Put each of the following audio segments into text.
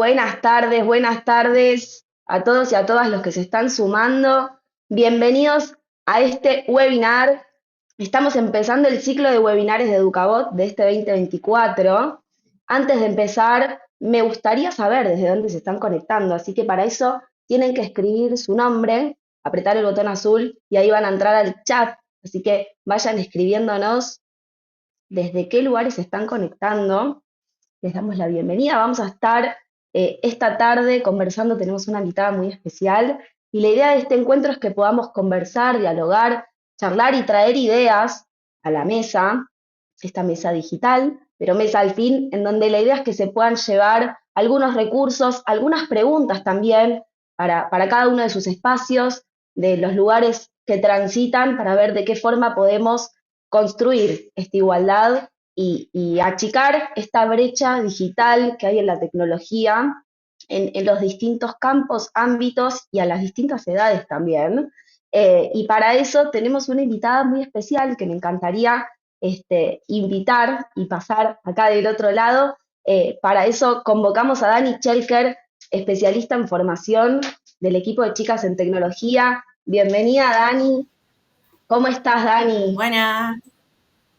Buenas tardes a todos y a todas los que se están sumando. Bienvenidos a este webinar. Estamos empezando el ciclo de webinares de Educabot de este 2024. Antes de empezar, me gustaría saber desde dónde se están conectando, así que para eso tienen que escribir su nombre, apretar el botón azul y ahí van a entrar al chat. Así que vayan escribiéndonos desde qué lugares se están conectando. Les damos la bienvenida. Vamos a estar esta tarde conversando, tenemos una invitada muy especial y la idea de este encuentro es que podamos conversar, dialogar, charlar y traer ideas a la mesa, esta mesa digital, pero mesa al fin, en donde la idea es que se puedan llevar algunos recursos, algunas preguntas también para cada uno de sus espacios, de los lugares que transitan, para ver de qué forma podemos construir esta igualdad y achicar esta brecha digital que hay en la tecnología, en los distintos campos, ámbitos y a las distintas edades también. Y para eso tenemos una invitada muy especial que me encantaría invitar y pasar acá del otro lado. Para eso convocamos a Dani Chelker, especialista en formación del equipo de Chicas en Tecnología. Bienvenida, Dani. ¿Cómo estás, Dani? Buenas,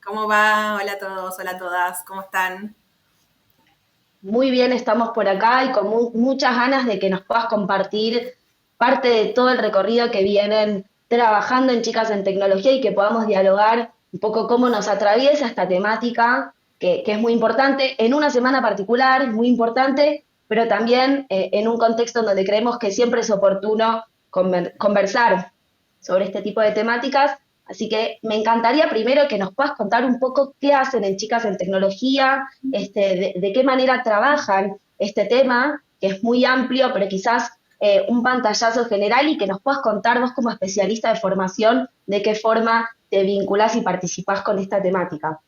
¿cómo va? Hola a todos, hola a todas, ¿cómo están? Muy bien, estamos por acá y con muchas ganas de que nos puedas compartir parte de todo el recorrido que vienen trabajando en Chicas en Tecnología y que podamos dialogar un poco cómo nos atraviesa esta temática, que es muy importante, en una semana particular, es muy importante, pero también en un contexto en donde creemos que siempre es oportuno conversar sobre este tipo de temáticas. Así que me encantaría primero que nos puedas contar un poco qué hacen en Chicas en Tecnología, de qué manera trabajan este tema, que es muy amplio, pero quizás un pantallazo general y que nos puedas contar vos como especialista de formación de qué forma te vinculás y participás con esta temática.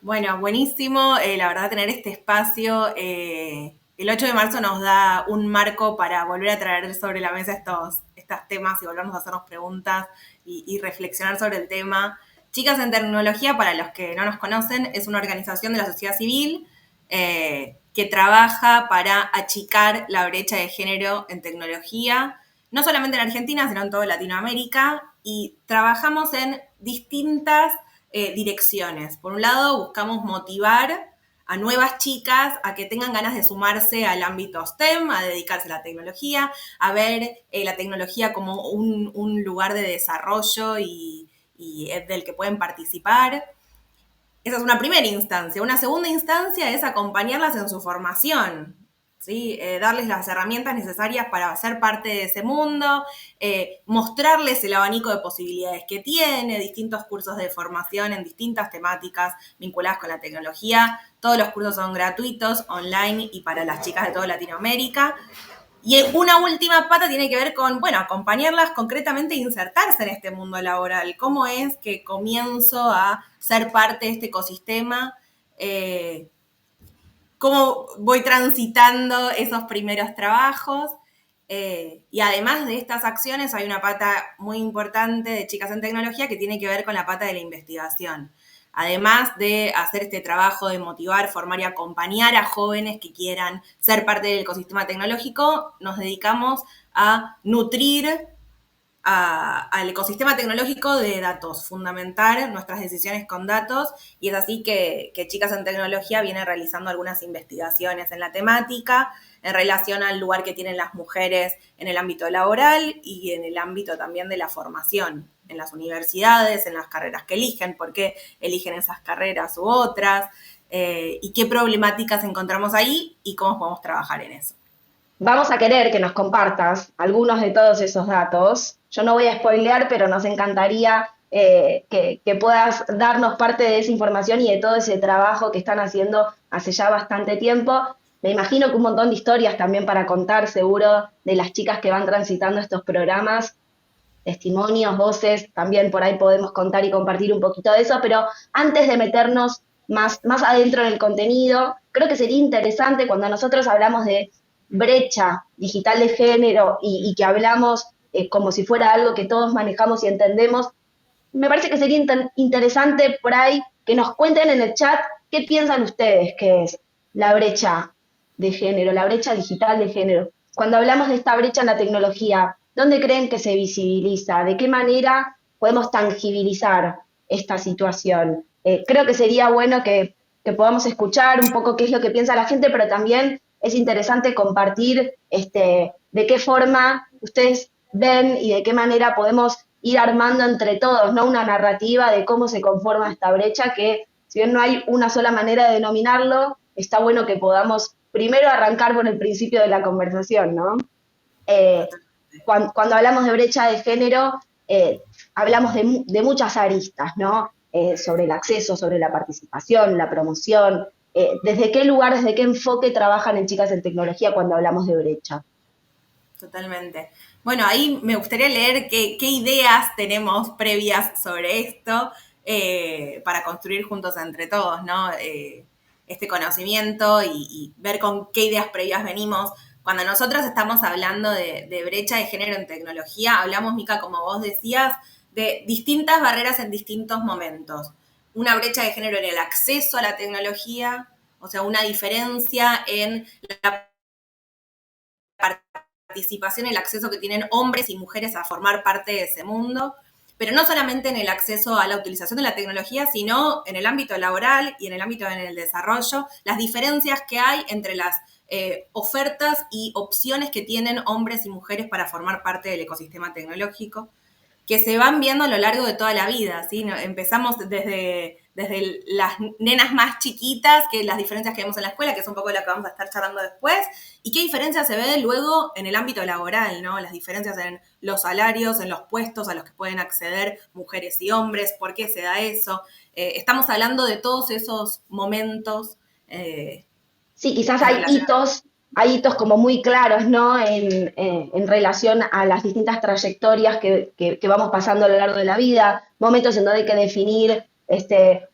Bueno, buenísimo, la verdad tener este espacio. El 8 de marzo nos da un marco para volver a traer sobre la mesa estos temas y volvernos a hacernos preguntas y reflexionar sobre el tema. Chicas en Tecnología, para los que no nos conocen, es una organización de la sociedad civil que trabaja para achicar la brecha de género en tecnología, no solamente en Argentina, sino en toda Latinoamérica, y trabajamos en distintas direcciones. Por un lado, buscamos motivar a nuevas chicas a que tengan ganas de sumarse al ámbito STEM, a dedicarse a la tecnología, a ver la tecnología como un lugar de desarrollo y del que pueden participar. Esa es una primera instancia. Una segunda instancia es acompañarlas en su formación, ¿sí? Darles las herramientas necesarias para ser parte de ese mundo, mostrarles el abanico de posibilidades que tiene, distintos cursos de formación en distintas temáticas vinculadas con la tecnología. Todos los cursos son gratuitos, online y para las chicas de toda Latinoamérica. Y una última pata tiene que ver con, bueno, acompañarlas concretamente e insertarse en este mundo laboral. ¿Cómo es que comienzo a ser parte de este ecosistema? ¿Cómo voy transitando esos primeros trabajos? Y además de estas acciones hay una pata muy importante de Chicas en Tecnología que tiene que ver con la pata de la investigación. Además de hacer este trabajo de motivar, formar y acompañar a jóvenes que quieran ser parte del ecosistema tecnológico, nos dedicamos a nutrir al ecosistema tecnológico de datos, fundamentar nuestras decisiones con datos, y es así que Chicas en Tecnología viene realizando algunas investigaciones en la temática en relación al lugar que tienen las mujeres en el ámbito laboral y en el ámbito también de la formación, en las universidades, en las carreras que eligen, por qué eligen esas carreras u otras, y qué problemáticas encontramos ahí y cómo podemos trabajar en eso. Vamos a querer que nos compartas algunos de todos esos datos. Yo no voy a spoilear, pero nos encantaría que puedas darnos parte de esa información y de todo ese trabajo que están haciendo hace ya bastante tiempo. Me imagino que un montón de historias también para contar, seguro, de las chicas que van transitando estos programas, testimonios, voces, también por ahí podemos contar y compartir un poquito de eso, pero antes de meternos más adentro en el contenido, creo que sería interesante cuando nosotros hablamos de brecha digital de género y que hablamos como si fuera algo que todos manejamos y entendemos, me parece que sería interesante por ahí que nos cuenten en el chat qué piensan ustedes que es la brecha de género, la brecha digital de género. Cuando hablamos de esta brecha en la tecnología, ¿dónde creen que se visibiliza? ¿De qué manera podemos tangibilizar esta situación? Creo que sería bueno que podamos escuchar un poco qué es lo que piensa la gente, pero también es interesante compartir de qué forma ustedes ven y de qué manera podemos ir armando entre todos, ¿no? Una narrativa de cómo se conforma esta brecha, que si bien no hay una sola manera de denominarlo, está bueno que podamos primero arrancar por el principio de la conversación, ¿no? Eh, Totalmente. cuando hablamos de brecha de género, hablamos de muchas aristas, ¿no? Sobre el acceso, sobre la participación, la promoción, desde qué lugar, desde qué enfoque trabajan en Chicas en Tecnología cuando hablamos de brecha. Totalmente. Bueno, ahí me gustaría leer qué ideas tenemos previas sobre esto para construir juntos entre todos, ¿no? Este conocimiento y ver con qué ideas previas venimos. Cuando nosotros estamos hablando de brecha de género en tecnología, hablamos, Mica, como vos decías, de distintas barreras en distintos momentos. Una brecha de género en el acceso a la tecnología, o sea, una diferencia en la participación, el acceso que tienen hombres y mujeres a formar parte de ese mundo, pero no solamente en el acceso a la utilización de la tecnología, sino en el ámbito laboral y en el ámbito del desarrollo, las diferencias que hay entre las ofertas y opciones que tienen hombres y mujeres para formar parte del ecosistema tecnológico, que se van viendo a lo largo de toda la vida, ¿sí? Empezamos desde las nenas más chiquitas, que las diferencias que vemos en la escuela, que es un poco lo que vamos a estar charlando después, y qué diferencia se ve luego en el ámbito laboral, ¿no? Las diferencias en los salarios, en los puestos a los que pueden acceder mujeres y hombres, por qué se da eso. Estamos hablando de todos esos momentos Sí, quizás en relación a... hay hitos como muy claros, ¿no? En relación a las distintas trayectorias que vamos pasando a lo largo de la vida, momentos en donde hay que definir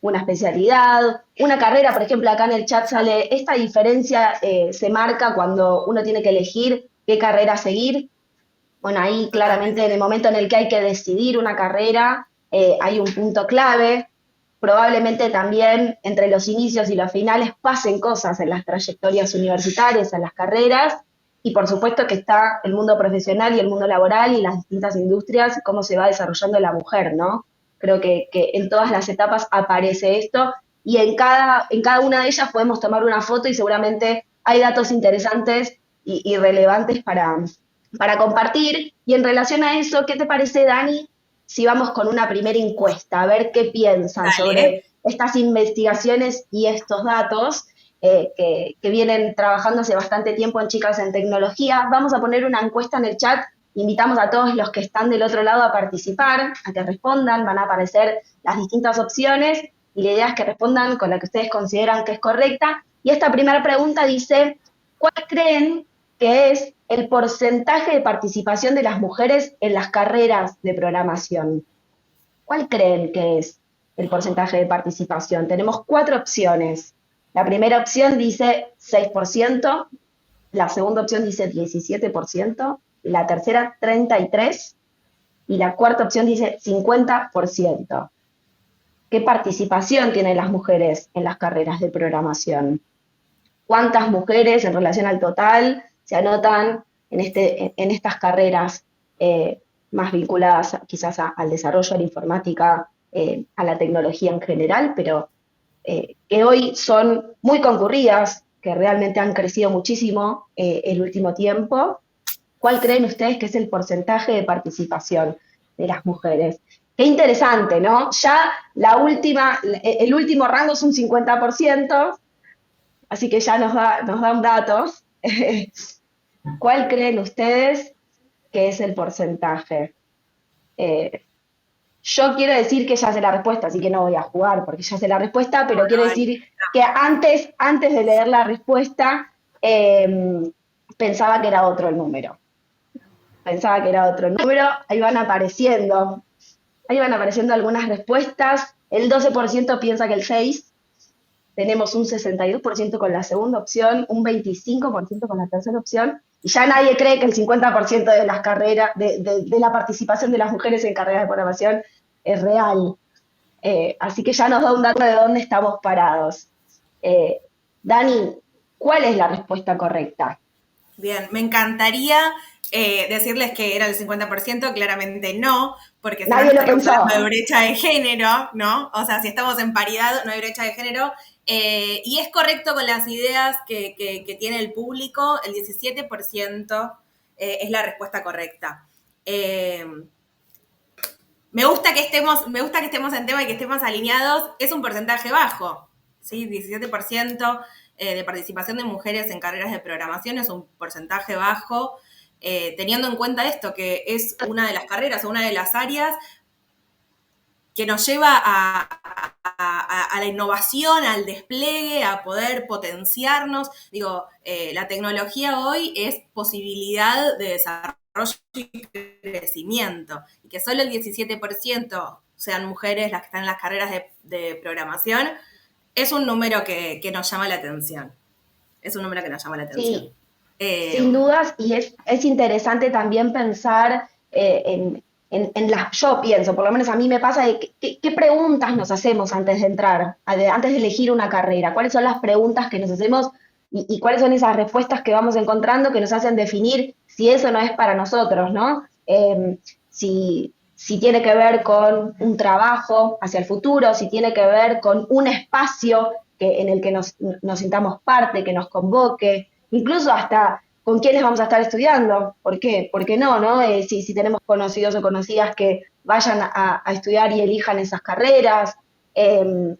una especialidad, una carrera, por ejemplo, acá en el chat sale, esta diferencia se marca cuando uno tiene que elegir qué carrera seguir. Bueno, ahí claramente en Totalmente. el momento en el que hay que decidir una carrera, hay un punto clave. Probablemente también entre los inicios y los finales pasen cosas en las trayectorias universitarias, en las carreras, y por supuesto que está el mundo profesional y el mundo laboral y las distintas industrias, cómo se va desarrollando la mujer, ¿no? Creo que en todas las etapas aparece esto y en cada una de ellas podemos tomar una foto y seguramente hay datos interesantes y relevantes para compartir. Y en relación a eso, ¿qué te parece, Dani, si vamos con una primera encuesta, a ver qué piensan Dale. sobre estas investigaciones y estos datos que vienen trabajando hace bastante tiempo en Chicas en Tecnología? Vamos a poner una encuesta en el chat. Invitamos a todos los que están del otro lado a participar, a que respondan. Van a aparecer las distintas opciones y la idea es que respondan con la que ustedes consideran que es correcta. Y esta primera pregunta dice, ¿cuál creen que es el porcentaje de participación de las mujeres en las carreras de programación? ¿Cuál creen que es el porcentaje de participación? Tenemos cuatro opciones. La primera opción dice 6%, la segunda opción dice 17%, la tercera 33% y la cuarta opción dice 50%. ¿Qué participación tienen las mujeres en las carreras de programación? ¿Cuántas mujeres en relación al total se anotan en estas carreras más vinculadas quizás al desarrollo, a la informática, a la tecnología en general, pero que hoy son muy concurridas, que realmente han crecido muchísimo el último tiempo? ¿Cuál creen ustedes que es el porcentaje de participación de las mujeres? Qué interesante, ¿no? Ya el último rango es un 50%, así que ya nos dan datos. ¿Cuál creen ustedes que es el porcentaje? Eh, yo quiero decir que ya sé la respuesta, así que no voy a jugar porque ya sé la respuesta, pero quiero Bueno, decir que antes de leer la respuesta pensaba que era otro el número. Pensaba que era otro número. Ahí van apareciendo algunas respuestas. El 12% piensa que el 6%. Tenemos un 62% con la segunda opción, un 25% con la tercera opción, y ya nadie cree que el 50% de las carreras, de la participación de las mujeres en carreras de programación es real. Así que ya nos da un dato de dónde estamos parados. Eh, Dani, ¿Cuál es la respuesta correcta? Bien, me encantaría decirles que era el 50%, claramente no, porque si no Nadie lo estaríamos pensó. hablando de brecha de género, ¿no? O sea, si estamos en paridad, no hay brecha de género. Y es correcto con las ideas que tiene el público, el 17% es la respuesta correcta. Eh, me gusta que estemos en tema y que estemos alineados. Es un porcentaje bajo, ¿sí? 17% de participación de mujeres en carreras de programación es un porcentaje bajo, teniendo en cuenta esto, que es una de las carreras o una de las áreas que nos lleva a la innovación, al despliegue, a poder potenciarnos. Digo, la tecnología hoy es posibilidad de desarrollo y crecimiento. Y que solo el 17% sean mujeres las que están en las carreras de programación, es un número que nos llama la atención. Es un número que nos llama la atención. Sí, Eh, sin dudas, y es interesante también pensar en las, yo pienso, por lo menos a mí me pasa, de qué preguntas nos hacemos antes de entrar, antes de elegir una carrera, cuáles son las preguntas que nos hacemos y cuáles son esas respuestas que vamos encontrando que nos hacen definir si eso no es para nosotros, ¿no? Si tiene que ver con un trabajo hacia el futuro, si tiene que ver con un espacio en el que nos sintamos parte, que nos convoque, incluso hasta con quiénes vamos a estar estudiando. ¿Por qué? ¿Por qué no? ¿No? Si tenemos conocidos o conocidas que vayan a estudiar y elijan esas carreras. Eh,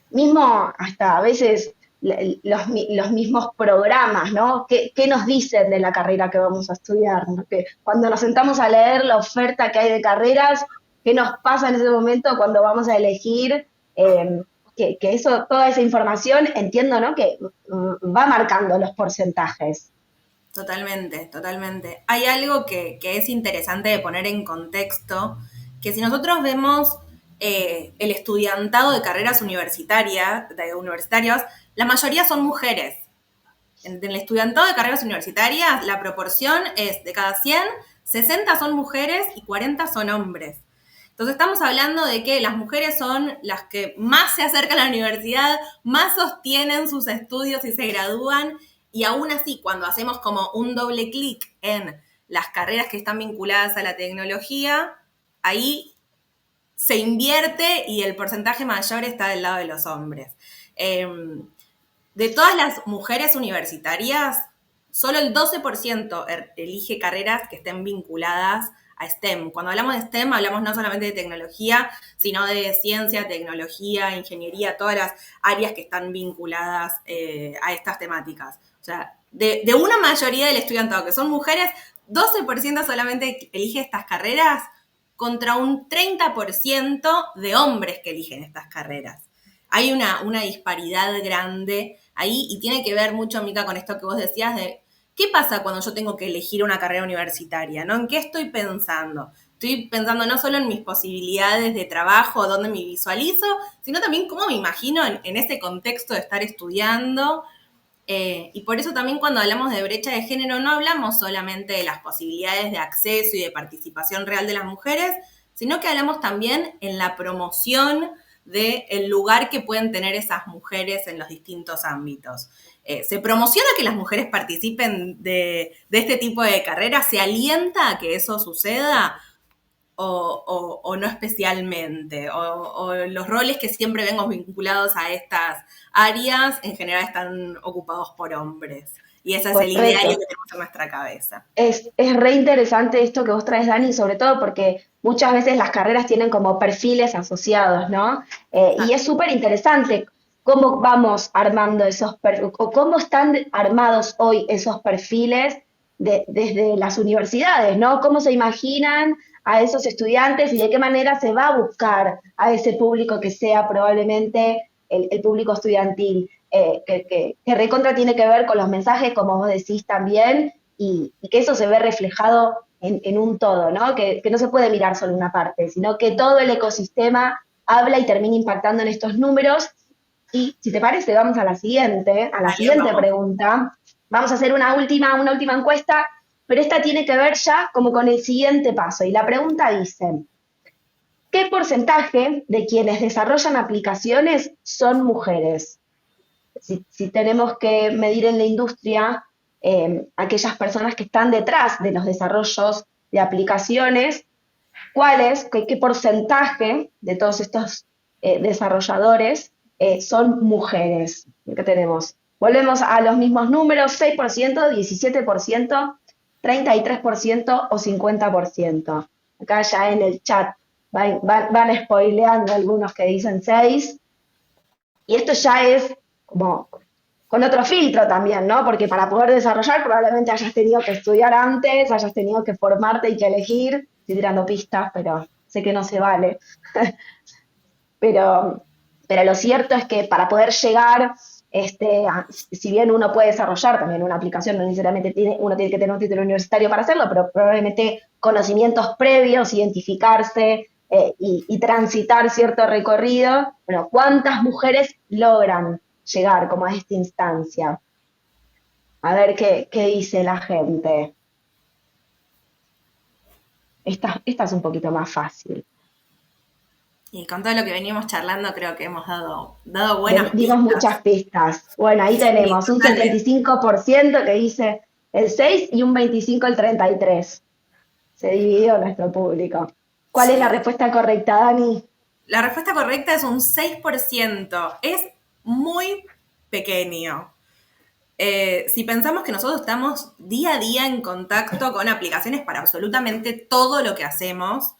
Mismo hasta a veces los mismos programas, ¿no? ¿Qué nos dicen de la carrera que vamos a estudiar? ¿No? Que cuando nos sentamos a leer la oferta que hay de carreras, ¿qué nos pasa en ese momento cuando vamos a elegir? Que eso, toda esa información, entiendo, ¿no? Que va marcando los porcentajes. Totalmente, totalmente. Hay algo que es interesante de poner en contexto, que si nosotros vemos el estudiantado de carreras universitarias, la mayoría son mujeres. En el estudiantado de carreras universitarias, la proporción es de cada 100, 60 son mujeres y 40 son hombres. Entonces estamos hablando de que las mujeres son las que más se acercan a la universidad, más sostienen sus estudios y se gradúan, y aún así cuando hacemos como un doble clic en las carreras que están vinculadas a la tecnología, ahí se invierte y el porcentaje mayor está del lado de los hombres. De todas las mujeres universitarias, solo el 12% elige carreras que estén vinculadas a STEM. Cuando hablamos de STEM, hablamos no solamente de tecnología, sino de ciencia, tecnología, ingeniería, todas las áreas que están vinculadas a estas temáticas. O sea, de una mayoría del estudiantado que son mujeres, 12% solamente elige estas carreras contra un 30% de hombres que eligen estas carreras. Hay una disparidad grande ahí y tiene que ver mucho, Mica, con esto que vos decías de qué pasa cuando yo tengo que elegir una carrera universitaria, ¿no? ¿En qué estoy pensando? Estoy pensando no solo en mis posibilidades de trabajo, dónde me visualizo, sino también cómo me imagino en ese contexto de estar estudiando. Y por eso también cuando hablamos de brecha de género no hablamos solamente de las posibilidades de acceso y de participación real de las mujeres, sino que hablamos también en la promoción del lugar que pueden tener esas mujeres en los distintos ámbitos. Se promociona que las mujeres participen de este tipo de carreras, se alienta a que eso suceda o no especialmente, o los roles que siempre vemos vinculados a estas áreas en general están ocupados por hombres. Y ese es el ideario Correcto. que tenemos en nuestra cabeza. Es re interesante esto que vos traes, Dani, sobre todo porque muchas veces las carreras tienen como perfiles asociados, ¿no? Y es súper interesante cómo vamos armando esos perfiles, o cómo están armados hoy esos perfiles desde las universidades, ¿no? Cómo se imaginan a esos estudiantes y de qué manera se va a buscar a ese público que sea probablemente el público estudiantil, que recontra tiene que ver con los mensajes, como vos decís también, y que eso se ve reflejado en un todo, ¿no? Que no se puede mirar solo una parte, sino que todo el ecosistema habla y termina impactando en estos números. Y si te parece, vamos a la Dale, siguiente vamos. pregunta. Vamos a hacer una última encuesta, pero esta tiene que ver ya como con el siguiente paso. Y la pregunta dice, ¿qué porcentaje de quienes desarrollan aplicaciones son mujeres? si tenemos que medir en la industria aquellas personas que están detrás de los desarrollos de aplicaciones, qué porcentaje de todos estos desarrolladores son mujeres. ¿Qué tenemos? Volvemos a los mismos números, 6%, 17%, 33% o 50%. Acá ya en el chat van spoileando algunos que dicen 6, y esto ya es como con otro filtro también, ¿no? Porque para poder desarrollar probablemente hayas tenido que estudiar antes, hayas tenido que formarte y que elegir. Estoy tirando pistas, pero sé que no se vale. pero, pero lo cierto es que para poder llegar, si bien uno puede desarrollar también una aplicación, no necesariamente uno tiene que tener un título universitario para hacerlo, pero probablemente conocimientos previos, identificarse y transitar cierto recorrido. Bueno, ¿cuántas mujeres logran llegar como a esta instancia? A ver qué dice la gente. Esta es un poquito más fácil. Y con todo lo que venimos charlando, creo que hemos dado buenas Dimos pistas. muchas pistas. Bueno, ahí Sí, tenemos un totalmente. 75% que dice el 6 y un 25% el 33%. Se dividió nuestro público. ¿Cuál es la Sí. respuesta correcta, Dani? La respuesta correcta es un 6%. Es muy pequeño. Si pensamos que nosotros estamos día a día en contacto con aplicaciones para absolutamente todo lo que hacemos,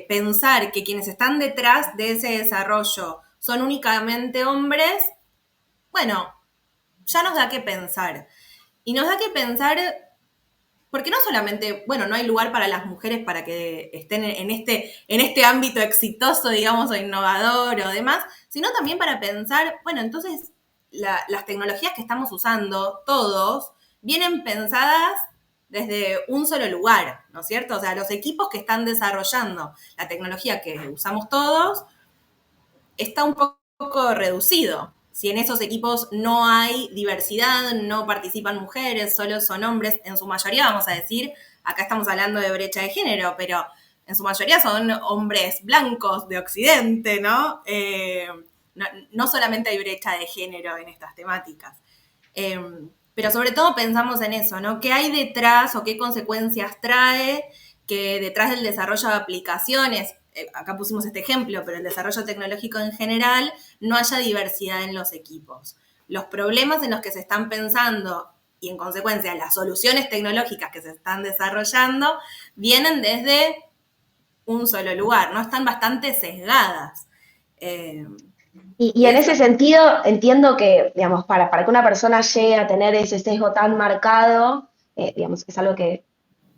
pensar que quienes están detrás de ese desarrollo son únicamente hombres, bueno, ya nos da que pensar. Y nos da que pensar porque no solamente, bueno, no hay lugar para las mujeres para que estén en este ámbito exitoso, digamos, o innovador o demás, sino también para pensar, bueno, entonces las tecnologías que estamos usando todos vienen pensadas desde un solo lugar, ¿no es cierto? O sea, los equipos que están desarrollando la tecnología que usamos todos está un poco reducido. Si en esos equipos no hay diversidad, no participan mujeres, solo son hombres, en su mayoría vamos a decir, acá estamos hablando de brecha de género, pero en su mayoría son hombres blancos de Occidente, ¿no? No solamente hay brecha de género en estas temáticas. Eh, pero sobre todo pensamos en eso, ¿no? ¿Qué hay detrás o qué consecuencias trae que detrás del desarrollo de aplicaciones, acá pusimos este ejemplo, pero el desarrollo tecnológico en general, no haya diversidad en los equipos? Los problemas en los que se están pensando y en consecuencia las soluciones tecnológicas que se están desarrollando vienen desde un solo lugar, ¿no? Están bastante sesgadas. Eh, Y y en eso ese sentido, entiendo que, digamos, para que una persona llegue a tener ese sesgo tan marcado, digamos, es algo que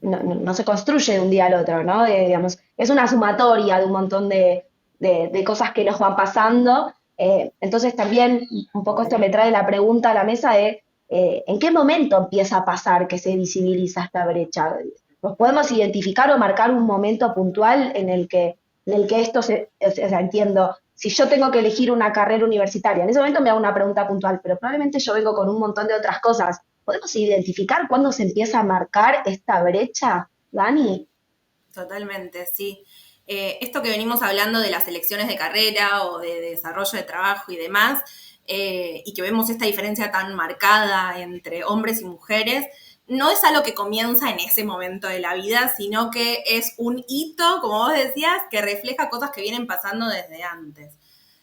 no se construye de un día al otro, ¿no? Digamos, es una sumatoria de un montón de cosas que nos van pasando. Entonces también un poco esto me trae la pregunta a la mesa de ¿en qué momento empieza a pasar que se visibiliza esta brecha? ¿Nos podemos identificar o marcar un momento puntual en el que esto o sea, entiendo, si yo tengo que elegir una carrera universitaria, en ese momento me hago una pregunta puntual, pero probablemente yo vengo con un montón de otras cosas. ¿Podemos identificar cuándo se empieza a marcar esta brecha, Dani? totalmente, sí. Esto que venimos hablando de las elecciones de carrera o de desarrollo de trabajo y demás, y que vemos esta diferencia tan marcada entre hombres y mujeres, no es algo que comienza en ese momento de la vida, sino que es un hito, como vos decías, que refleja cosas que vienen pasando desde antes.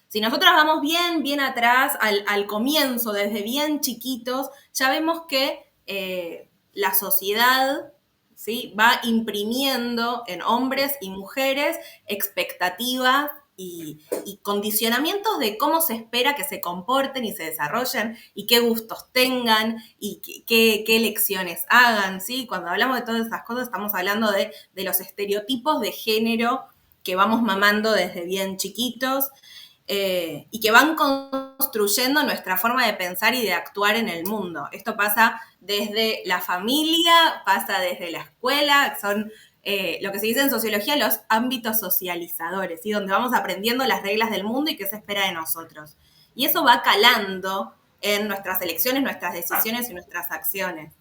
Si nosotros vamos bien atrás, al comienzo, desde bien chiquitos, ya vemos que la sociedad, ¿sí?, va imprimiendo en hombres y mujeres expectativas y condicionamientos de cómo se espera que se comporten y se desarrollen y qué gustos tengan y qué elecciones hagan, ¿sí? Cuando hablamos de todas esas cosas estamos hablando de los estereotipos de género que vamos mamando desde bien chiquitos, y que van construyendo nuestra forma de pensar y de actuar en el mundo. Esto pasa desde la familia, pasa desde la escuela, son lo que se dice en sociología los ámbitos socializadores, ¿sí?, donde vamos aprendiendo las reglas del mundo y qué se espera de nosotros. Y eso va calando en nuestras elecciones, nuestras decisiones y nuestras acciones.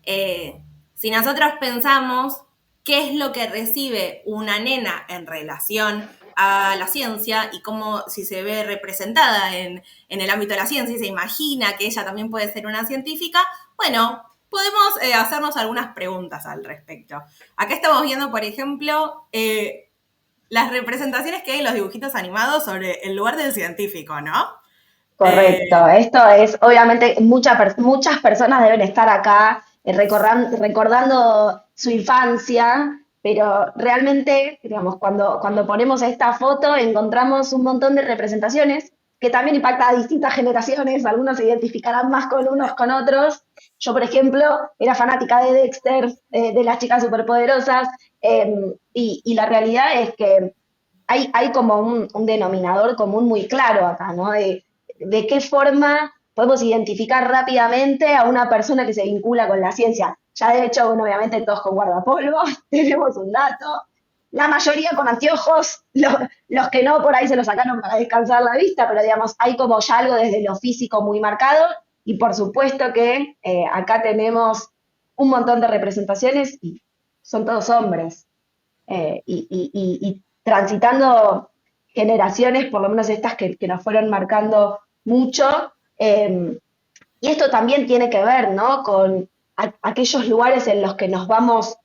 Si nosotros pensamos qué es lo que recibe una nena en relación a la ciencia y cómo si se ve representada en el ámbito de la ciencia y se imagina que ella también puede ser una científica, bueno, podemos hacernos algunas preguntas al respecto. Acá estamos viendo, por ejemplo, las representaciones que hay en los dibujitos animados sobre el lugar del científico, ¿no? Correcto, esto es, obviamente, muchas personas deben estar acá recordando su infancia, pero realmente, digamos, cuando ponemos esta foto encontramos un montón de representaciones que también impacta a distintas generaciones, algunos se identificarán más con unos con otros. Yo, por ejemplo, era fanática de Dexter, de las chicas superpoderosas, y la realidad es que hay como un denominador común muy claro acá, ¿no? De qué forma podemos identificar rápidamente a una persona que se vincula con la ciencia. Ya de hecho, bueno, obviamente todos con guardapolvo, tenemos un dato. La mayoría con anteojos, los que no por ahí se los sacaron para descansar la vista, pero digamos, hay como ya algo desde lo físico muy marcado y por supuesto que acá tenemos un montón de representaciones y son todos hombres y transitando generaciones, por lo menos estas que nos fueron marcando mucho. Y esto también tiene que ver, ¿no? Con aquellos lugares en los que nos vamos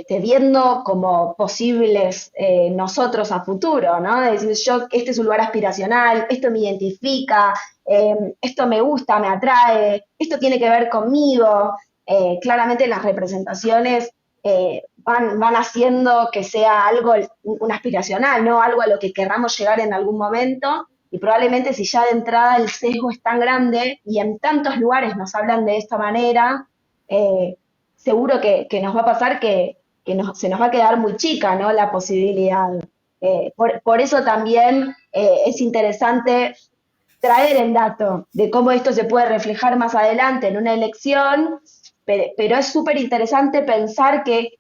viendo como posibles nosotros a futuro, ¿no? De decir, yo, este es un lugar aspiracional, esto me identifica, esto me gusta, me atrae, esto tiene que ver conmigo. Claramente las representaciones van haciendo que sea algo, un aspiracional, ¿no? Algo a lo que querramos llegar en algún momento. Y probablemente si ya de entrada el sesgo es tan grande y en tantos lugares nos hablan de esta manera, seguro que nos va a pasar se nos va a quedar muy chica, ¿no? La posibilidad. Por eso también es interesante traer el dato de cómo esto se puede reflejar más adelante en una elección, pero es súper interesante pensar que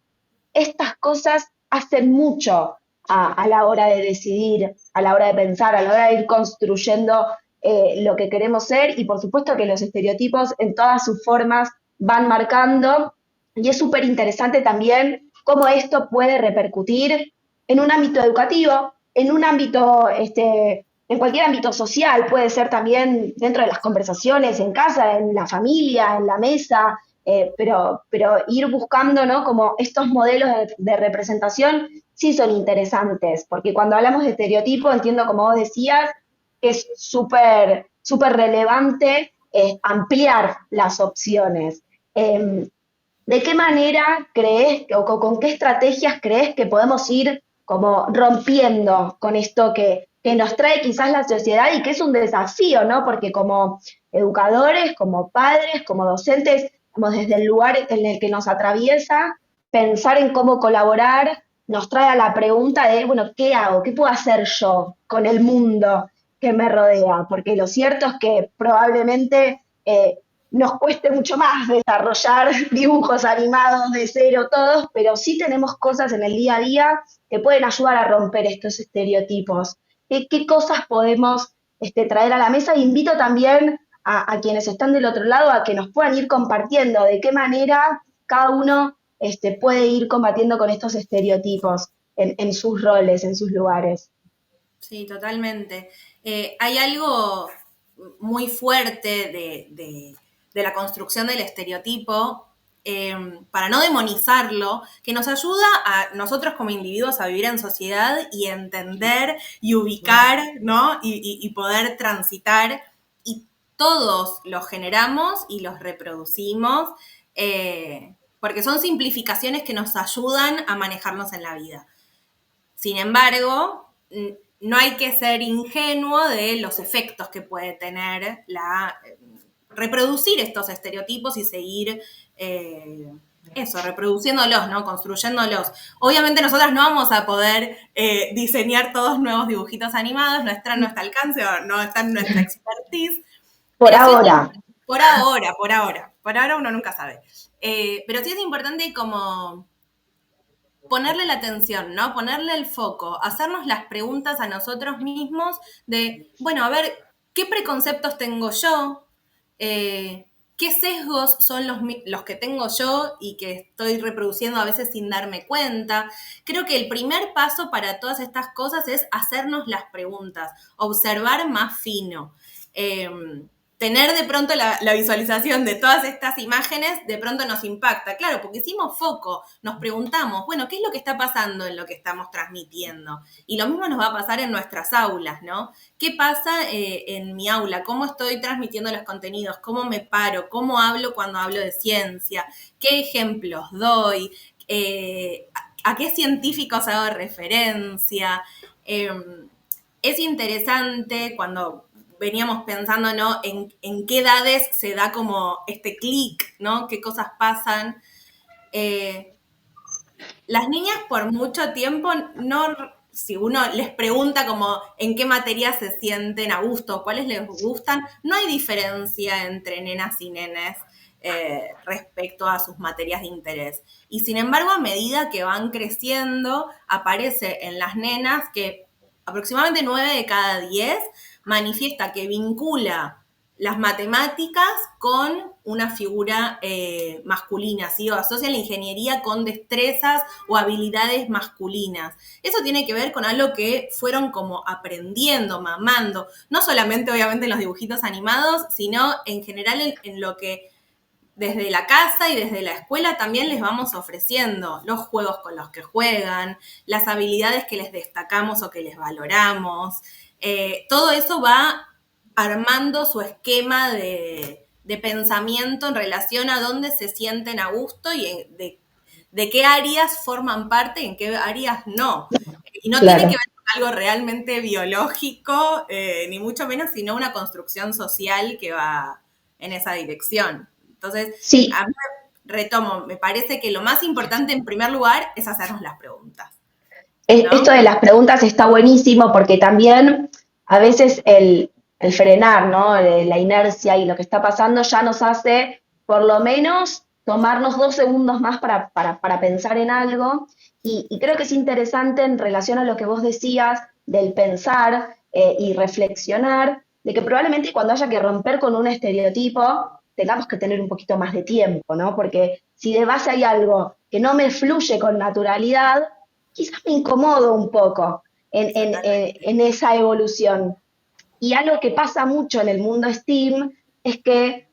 estas cosas hacen mucho a la hora de decidir, a la hora de pensar, a la hora de ir construyendo lo que queremos ser y por supuesto que los estereotipos en todas sus formas van marcando y es súper interesante también cómo esto puede repercutir en un ámbito educativo, en un ámbito, en cualquier ámbito social, puede ser también dentro de las conversaciones, en casa, en la familia, en la mesa, pero ir buscando, ¿no? Como estos modelos de representación sí son interesantes, porque cuando hablamos de estereotipo, entiendo como vos decías, que es súper relevante ampliar las opciones. ¿De qué manera crees o con qué estrategias crees que podemos ir como rompiendo con esto que nos trae quizás la sociedad y que es un desafío, ¿no? Porque como educadores, como padres, como docentes, como desde el lugar en el que nos atraviesa, pensar en cómo colaborar nos trae a la pregunta de, bueno, ¿qué hago? ¿Qué puedo hacer yo con el mundo que me rodea? Porque lo cierto es que probablemente nos cueste mucho más desarrollar dibujos animados de cero todos, pero sí tenemos cosas en el día a día que pueden ayudar a romper estos estereotipos. ¿Qué cosas podemos traer a la mesa? Invito también a quienes están del otro lado a que nos puedan ir compartiendo de qué manera cada uno puede ir combatiendo con estos estereotipos en sus roles, en sus lugares. Sí, totalmente. Hay algo muy fuerte de la construcción del estereotipo, para no demonizarlo, que nos ayuda a nosotros como individuos a vivir en sociedad y entender y ubicar, ¿no? Y poder transitar. Y todos los generamos y los reproducimos, porque son simplificaciones que nos ayudan a manejarnos en la vida. Sin embargo, no hay que ser ingenuo de los efectos que puede tener reproducir estos estereotipos y seguir reproduciéndolos, ¿no? Construyéndolos. Obviamente nosotras no vamos a poder diseñar todos nuevos dibujitos animados, no está a nuestro alcance o no está en nuestra expertise, Por pero sí ahora. por ahora uno nunca sabe. Pero sí es importante como ponerle la atención, ¿no? Ponerle el foco, hacernos las preguntas a nosotros mismos de, bueno, a ver, ¿qué preconceptos tengo yo? ¿Qué qué sesgos son los que tengo yo y que estoy reproduciendo a veces sin darme cuenta. Creo que el primer paso para todas estas cosas es hacernos las preguntas, observar más fino. Tener de pronto la visualización de todas estas imágenes, de pronto nos impacta. Claro, porque hicimos foco, nos preguntamos, bueno, ¿qué es lo que está pasando en lo que estamos transmitiendo? Y lo mismo nos va a pasar en nuestras aulas, ¿no? ¿Qué pasa en mi aula? ¿Cómo estoy transmitiendo los contenidos? ¿Cómo me paro? ¿Cómo hablo cuando hablo de ciencia? ¿Qué ejemplos doy? ¿A qué científicos hago referencia? Es interesante cuando veníamos pensando, ¿no? En qué edades se da como este clic, ¿no? ¿Qué cosas pasan? Las niñas por mucho tiempo no, si uno les pregunta como en qué materias se sienten a gusto, cuáles les gustan, no hay diferencia entre nenas y nenes respecto a sus materias de interés. Y sin embargo, a medida que van creciendo, aparece en las nenas que aproximadamente 9 de cada 10 manifiesta que vincula las matemáticas con una figura masculina, ¿sí? O asocia la ingeniería con destrezas o habilidades masculinas. Eso tiene que ver con algo que fueron como aprendiendo, mamando, no solamente obviamente en los dibujitos animados, sino en general en lo que desde la casa y desde la escuela también les vamos ofreciendo, los juegos con los que juegan, las habilidades que les destacamos o que les valoramos. Todo eso va armando su esquema de pensamiento en relación a dónde se sienten a gusto y de qué áreas forman parte y en qué áreas no. Y no tiene que Claro. ver con algo realmente biológico, ni mucho menos, sino una construcción social que va en esa dirección. Entonces, Sí, a mí retomo, me parece que lo más importante en primer lugar es hacernos las preguntas, Esto ¿no? de las preguntas está buenísimo porque también a veces el frenar, ¿no? La inercia y lo que está pasando ya nos hace por lo menos tomarnos 2 segundos más para pensar en algo. Y creo que es interesante en relación a lo que vos decías del pensar y reflexionar, de que probablemente cuando haya que romper con un estereotipo, tengamos que tener un poquito más de tiempo, ¿no? Porque si de base hay algo que no me fluye con naturalidad, quizás me incomodo un poco Totalmente. en esa evolución. Y algo que pasa mucho en el mundo STEAM es que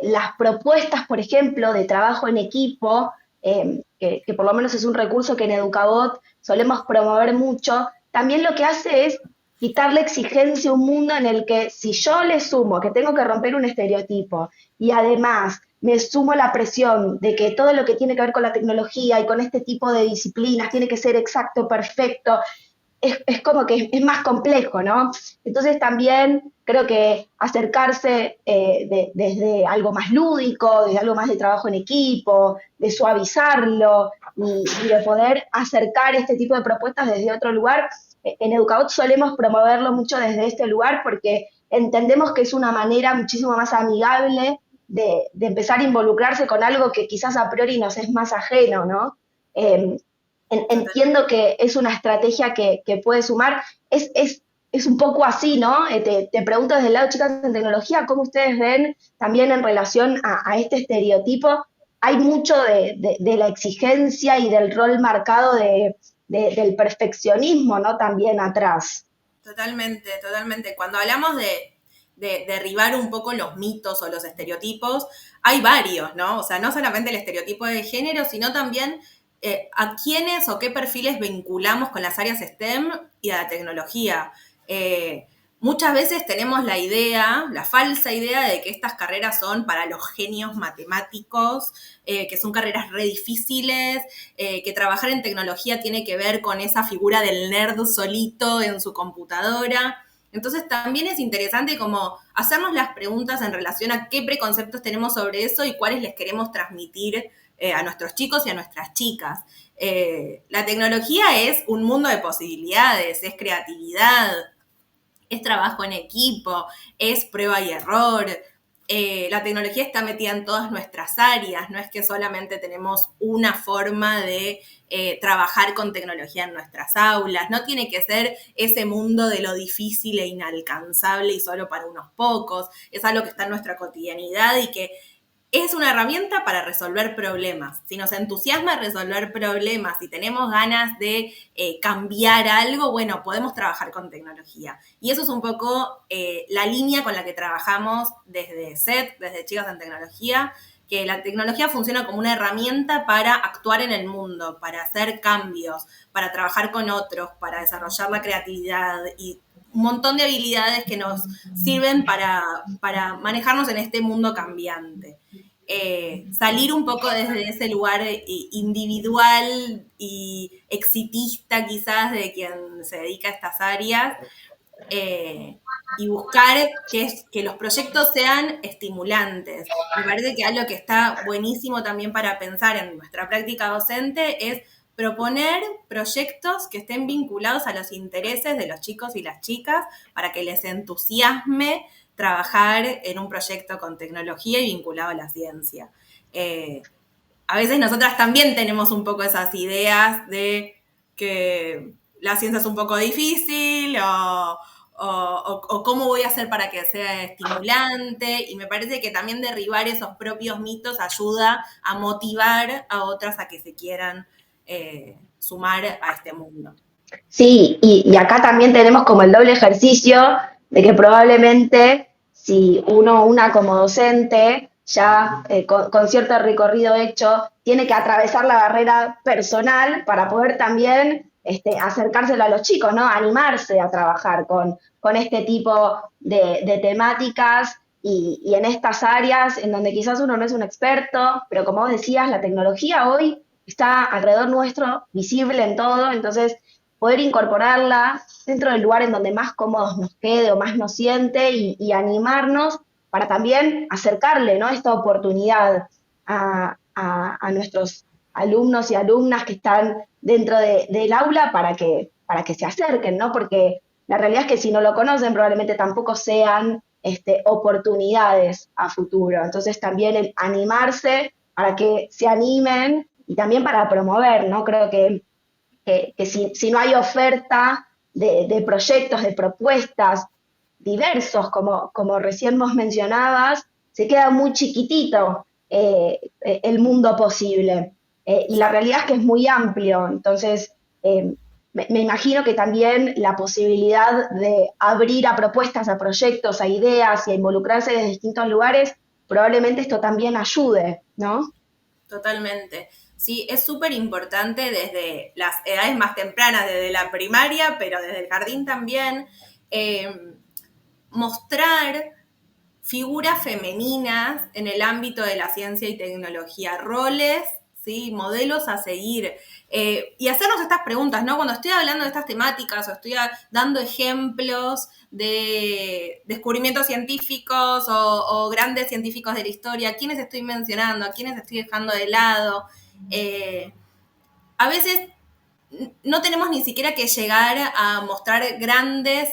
las propuestas, por ejemplo, de trabajo en equipo, que por lo menos es un recurso que en Educabot solemos promover mucho, también lo que hace es quitarle exigencia a un mundo en el que si yo le sumo que tengo que romper un estereotipo y además me sumo la presión de que todo lo que tiene que ver con la tecnología y con este tipo de disciplinas tiene que ser exacto, perfecto, es como que es más complejo, ¿no? Entonces también creo que acercarse desde algo más lúdico, desde algo más de trabajo en equipo, de suavizarlo y de poder acercar este tipo de propuestas desde otro lugar. En Educaut solemos promoverlo mucho desde este lugar porque entendemos que es una manera muchísimo más amigable de empezar a involucrarse con algo que quizás a priori nos es más ajeno, ¿no? Eh, entiendo que es una estrategia que puede sumar. Es un poco así, ¿no? Te pregunto desde el lado de chicas en tecnología, ¿cómo ustedes ven también en relación a este estereotipo? Hay mucho de la exigencia y del rol marcado del perfeccionismo, ¿no? También atrás. Totalmente, totalmente. Cuando hablamos de derribar un poco los mitos o los estereotipos, hay varios, ¿no? O sea, no solamente el estereotipo de género, sino también a quiénes o qué perfiles vinculamos con las áreas STEM y a la tecnología. Muchas veces tenemos la idea, la falsa idea de que estas carreras son para los genios matemáticos, que son carreras re difíciles, que trabajar en tecnología tiene que ver con esa figura del nerd solito en su computadora. Entonces también es interesante como hacernos las preguntas en relación a qué preconceptos tenemos sobre eso y cuáles les queremos transmitir a nuestros chicos y a nuestras chicas. La tecnología es un mundo de posibilidades, es creatividad, es trabajo en equipo, es prueba y error. La tecnología está metida en todas nuestras áreas, no es que solamente tenemos una forma de trabajar con tecnología en nuestras aulas, no tiene que ser ese mundo de lo difícil e inalcanzable y solo para unos pocos, es algo que está en nuestra cotidianidad y que es una herramienta para resolver problemas. Si nos entusiasma resolver problemas, si tenemos ganas de cambiar algo, bueno, podemos trabajar con tecnología. Y eso es un poco la línea con la que trabajamos desde SET, desde Chicas en Tecnología, que la tecnología funciona como una herramienta para actuar en el mundo, para hacer cambios, para trabajar con otros, para desarrollar la creatividad y un montón de habilidades que nos sirven para manejarnos en este mundo cambiante. Salir un poco desde ese lugar individual y exitista quizás de quien se dedica a estas áreas, y buscar que los proyectos sean estimulantes. Me parece que algo que está buenísimo también para pensar en nuestra práctica docente es proponer proyectos que estén vinculados a los intereses de los chicos y las chicas para que les entusiasme trabajar en un proyecto con tecnología y vinculado a la ciencia. A veces nosotras también tenemos un poco esas ideas de que la ciencia es un poco difícil o cómo voy a hacer para que sea estimulante, y me parece que también derribar esos propios mitos ayuda a motivar a otras a que se quieran sumar a este mundo. Sí, y acá también tenemos como el doble ejercicio de que probablemente si una como docente, ya con cierto recorrido hecho, tiene que atravesar la barrera personal para poder también acercárselo a los chicos, ¿no? Animarse a trabajar con este tipo de temáticas y en estas áreas en donde quizás uno no es un experto, pero como vos decías, la tecnología hoy está alrededor nuestro, visible en todo, entonces poder incorporarla dentro del lugar en donde más cómodos nos quede o más nos siente y animarnos para también acercarle, ¿no?, esta oportunidad a nuestros alumnos y alumnas que están dentro del aula para que se acerquen, ¿no? Porque la realidad es que si no lo conocen probablemente tampoco sean oportunidades a futuro. Entonces también el animarse para que se animen y también para promover, ¿no? Creo que si no hay oferta de proyectos, de propuestas diversos, como recién vos mencionabas, se queda muy chiquitito el mundo posible. Y la realidad es que es muy amplio, entonces me imagino que también la posibilidad de abrir a propuestas, a proyectos, a ideas y a involucrarse desde distintos lugares, probablemente esto también ayude, ¿no? Totalmente. Sí, es súper importante desde las edades más tempranas, desde la primaria, pero desde el jardín también, eh, mostrar figuras femeninas en el ámbito de la ciencia y tecnología, roles, ¿sí?, modelos a seguir, y hacernos estas preguntas, ¿no? Cuando estoy hablando de estas temáticas o estoy dando ejemplos de descubrimientos científicos o grandes científicos de la historia, ¿a quiénes estoy mencionando? ¿A quiénes estoy dejando de lado? Eh, a veces no tenemos ni siquiera que llegar a mostrar grandes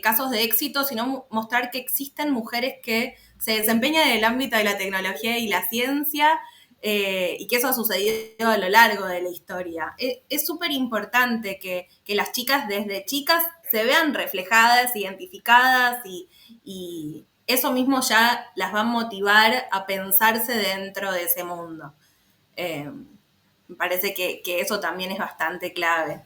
casos de éxito, sino mostrar que existen mujeres que se desempeñan en el ámbito de la tecnología y la ciencia, y que eso ha sucedido a lo largo de la historia. Es súper importante que las chicas desde chicas se vean reflejadas, identificadas, y eso mismo ya las va a motivar a pensarse dentro de ese mundo. Eh, Me parece que eso también es bastante clave.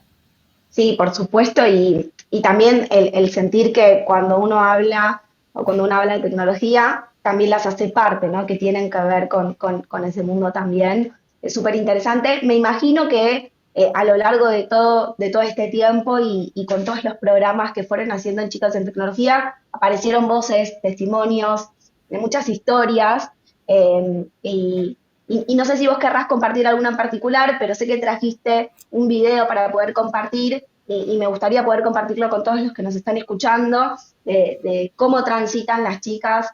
Sí, por supuesto, y también el sentir que cuando uno habla o cuando uno habla de tecnología, también las hace parte, ¿no? Que tienen que ver con ese mundo también. Es súper interesante. Me imagino que a lo largo de todo este tiempo y con todos los programas que fueron haciendo en Chicas en Tecnología, aparecieron voces, testimonios de muchas historias. Y no sé si vos querrás compartir alguna en particular, pero sé que trajiste un video para poder compartir y me gustaría poder compartirlo con todos los que nos están escuchando, de cómo transitan las chicas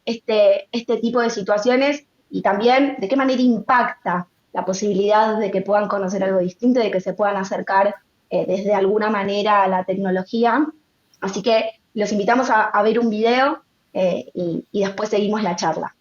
este tipo de situaciones y también de qué manera impacta la posibilidad de que puedan conocer algo distinto, de que se puedan acercar desde alguna manera a la tecnología. Así que los invitamos a ver un video y después seguimos la charla.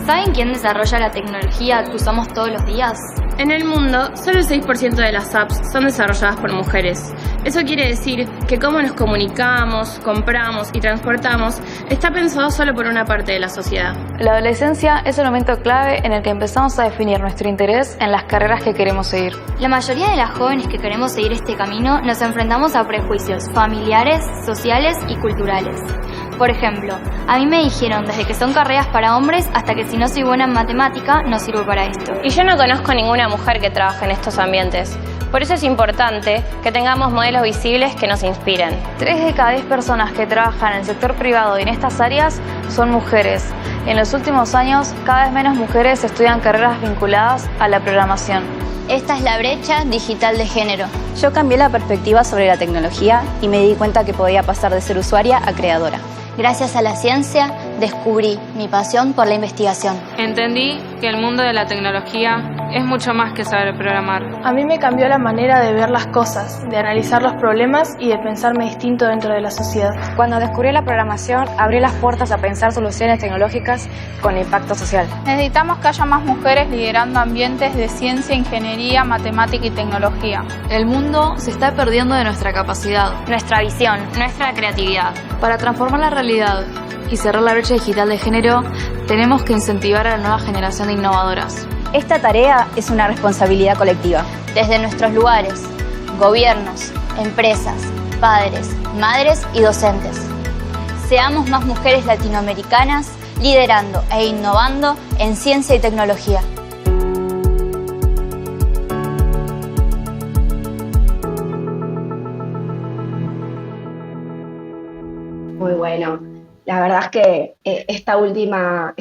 ¿Saben quién desarrolla la tecnología que usamos todos los días? En el mundo, solo el 6% de las apps son desarrolladas por mujeres. Eso quiere decir que cómo nos comunicamos, compramos y transportamos está pensado solo por una parte de la sociedad. La adolescencia es el momento clave en el que empezamos a definir nuestro interés en las carreras que queremos seguir. La mayoría de las jóvenes que queremos seguir este camino nos enfrentamos a prejuicios familiares, sociales y culturales. Por ejemplo, a mí me dijeron desde que son carreras para hombres hasta que si no soy buena en matemática no sirvo para esto. Y yo no conozco ninguna mujer que trabaje en estos ambientes. Por eso es importante que tengamos modelos visibles que nos inspiren. 3 de cada 10 personas que trabajan en el sector privado y en estas áreas son mujeres. En los últimos años, cada vez menos mujeres estudian carreras vinculadas a la programación. Esta es la brecha digital de género. Yo cambié la perspectiva sobre la tecnología y me di cuenta que podía pasar de ser usuaria a creadora. Gracias a la ciencia, descubrí mi pasión por la investigación. Entendí que el mundo de la tecnología es mucho más que saber programar. A mí me cambió la manera de ver las cosas, de analizar los problemas y de pensarme distinto dentro de la sociedad. Cuando descubrí la programación, abrí las puertas a pensar soluciones tecnológicas con impacto social. Necesitamos que haya más mujeres liderando ambientes de ciencia, ingeniería, matemática y tecnología. El mundo se está perdiendo de nuestra capacidad, Nuestra visión, nuestra creatividad. para transformar la realidad y cerrar la brecha digital de género, tenemos que incentivar a la nueva generación de innovadoras. Esta tarea es una responsabilidad colectiva. Desde nuestros lugares, gobiernos, empresas, padres, madres y docentes. Seamos más mujeres latinoamericanas liderando e innovando en ciencia y tecnología. Muy bueno. La verdad es que esta última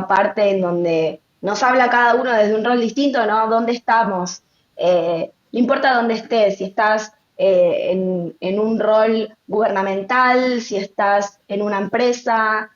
parte en donde nos habla cada uno desde un rol distinto, ¿no? ¿Dónde estamos? No importa dónde estés, si estás en un rol gubernamental, si estás en una empresa,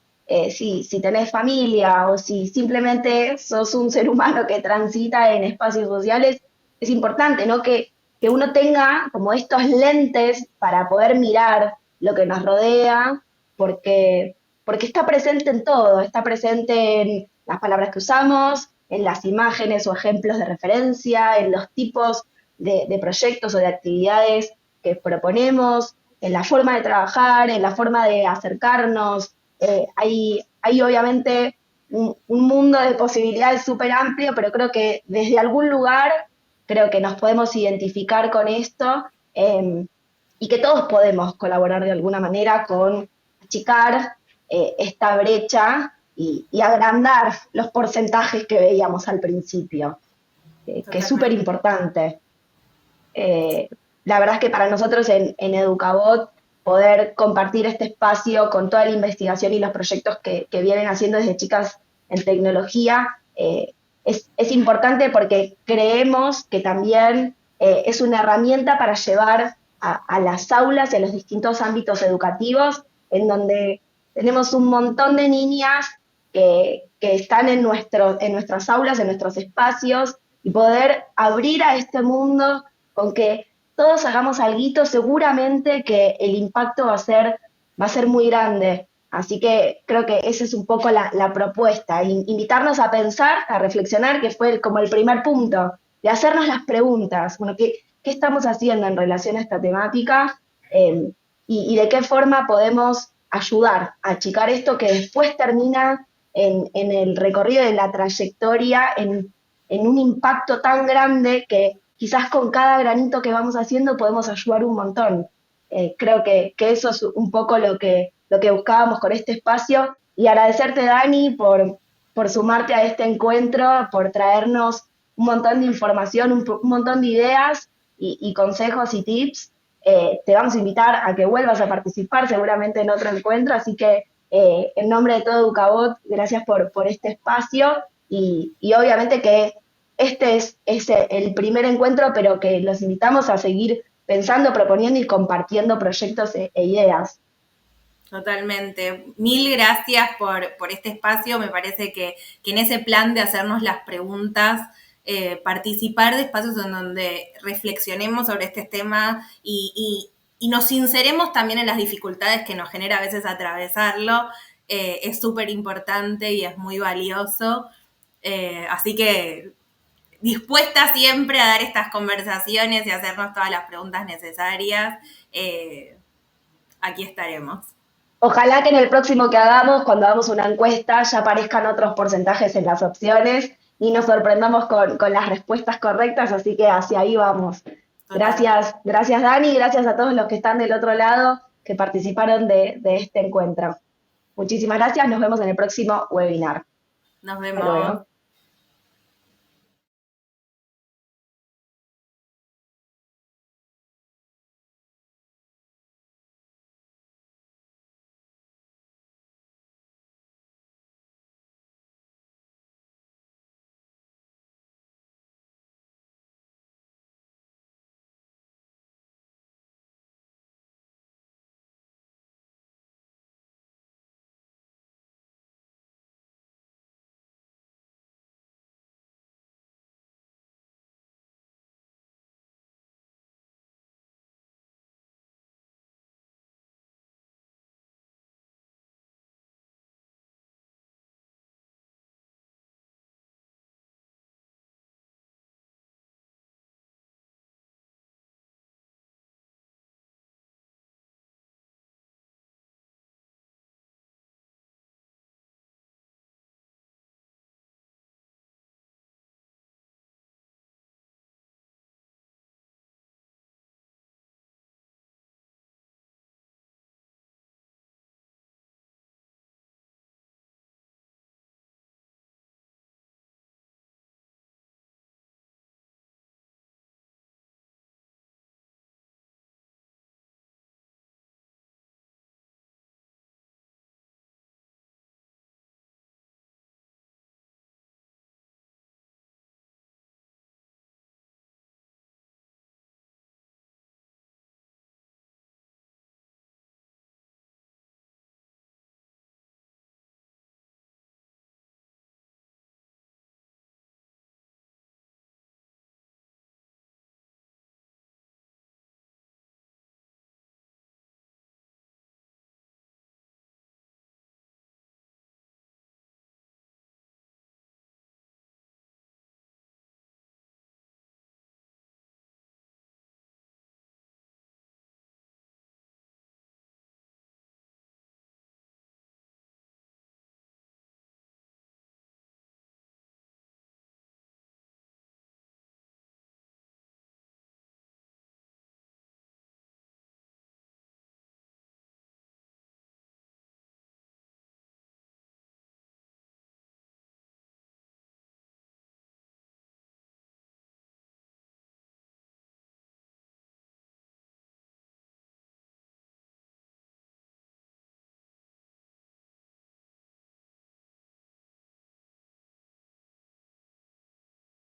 si tenés familia o si simplemente sos un ser humano que transita en espacios sociales, es importante, ¿no? Que uno tenga como estos lentes para poder mirar lo que nos rodea, porque está presente en todo, está presente en las palabras que usamos, en las imágenes o ejemplos de referencia, en los tipos de proyectos o de actividades que proponemos, en la forma de trabajar, en la forma de acercarnos. Hay obviamente un mundo de posibilidades súper amplio, pero creo que desde algún lugar creo que nos podemos identificar con esto y que todos podemos colaborar de alguna manera con achicar esta brecha y agrandar los porcentajes que veíamos al principio, que es súper importante. La verdad es que para nosotros en Educabot poder compartir este espacio con toda la investigación y los proyectos que vienen haciendo desde Chicas en Tecnología es importante porque creemos que también es una herramienta para llevar a las aulas y a los distintos ámbitos educativos en donde tenemos un montón de niñas que están en nuestras aulas, en nuestros espacios, y poder abrir a este mundo con que todos hagamos alguito, seguramente que el impacto va a ser muy grande. Así que creo que esa es un poco la propuesta, invitarnos a pensar, a reflexionar, que fue como el primer punto, de hacernos las preguntas, bueno, ¿qué estamos haciendo en relación a esta temática? Y de qué forma podemos ayudar a achicar esto que después termina en el recorrido de la trayectoria, en un impacto tan grande que quizás con cada granito que vamos haciendo podemos ayudar un montón. Creo que eso es un poco lo que buscábamos con este espacio, y agradecerte, Dani, por sumarte a este encuentro, por traernos un montón de información, un montón de ideas y consejos y tips. Te vamos a invitar a que vuelvas a participar seguramente en otro encuentro, así que en nombre de todo Educabot, gracias por este espacio y obviamente que este es el primer encuentro, pero que los invitamos a seguir pensando, proponiendo y compartiendo proyectos e ideas. Totalmente. Mil gracias por este espacio. Me parece que en ese plan de hacernos las preguntas, participar de espacios en donde reflexionemos sobre este tema y nos sinceremos también en las dificultades que nos genera a veces atravesarlo, es súper importante y es muy valioso. Así que dispuesta siempre a dar estas conversaciones y hacernos todas las preguntas necesarias. Aquí estaremos. Ojalá que en el próximo que hagamos, cuando hagamos una encuesta, ya aparezcan otros porcentajes en las opciones y nos sorprendamos con las respuestas correctas, así que hacia ahí vamos. Gracias Dani, gracias a todos los que están del otro lado, que participaron de este encuentro. Muchísimas gracias, nos vemos en el próximo webinar. Nos Hasta vemos. luego.